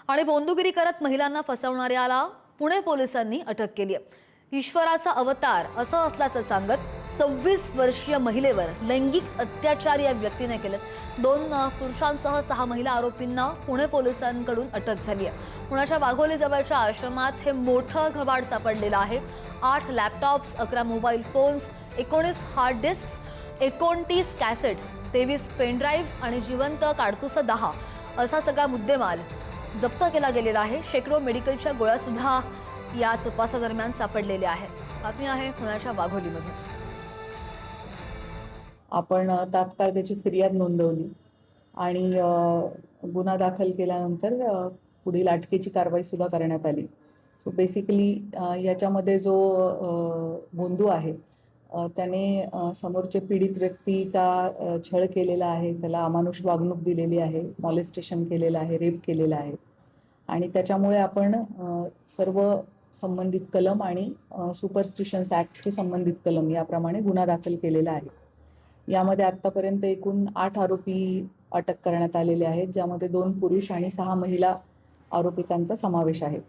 आणि बोंदुगिरी करत महिलांना फसवणाऱ्याला पुणे पोलिसांनी अटक केली आहे। ईश्वराचा अवतार असं असल्याचं सांगत 26 वर्षीय महिलेवर लैंगिक अत्याचार या व्यक्तीने केले। 2 पुरुषांसह 6 महिला आरोपींना पुणे पोलिसांकडून अटक झाली आहे। पुण्याच्या वाघोली जवळच्या आश्रमात हे मोठं घबाड सापडलेलं आहे। 8 laptops, 11 mobile phones, 19 hard disks, 29 cassettes, 23 pen drives आणि जिवंत काडतुसं 10 असा सगळा मुद्देमाल जप्त केला गेलेला आहे। शेकडो मेडिकलच्या गोळ्या सुद्धा या तपासादरम्यान सापडलेल्या आहेत। बातमी आहे पुण्याच्या वाघोलीमध्ये। आपण तात्काळ त्याची फिर्याद नोंदवली आणि गुन्हा दाखल केल्यानंतर पुढील अटकेची कारवाई सुद्धा करण्यात आली। सो बेसिकली याच्यामध्ये जो भोंदू आहे त्याने समोरचे पीडित व्यक्तीचा छळ केलेला आहे, त्याला अमानुष वागणूक दिलेली आहे, मॉलेस्टेशन केलेलं आहे, रेप केलेला आहे आणि त्याच्यामुळे आपण सर्व संबंधित कलम आणि सुपरस्टिशन्स ॲक्टचे संबंधित कलम याप्रमाणे गुन्हा दाखल केलेला आहे। यामध्ये आत्तापर्यंत एकूण 8 आरोपी अटक करण्यात आलेले आहेत, ज्यामध्ये 2 पुरुष आणि 6 महिला आरोपितांचा समावेश आहे।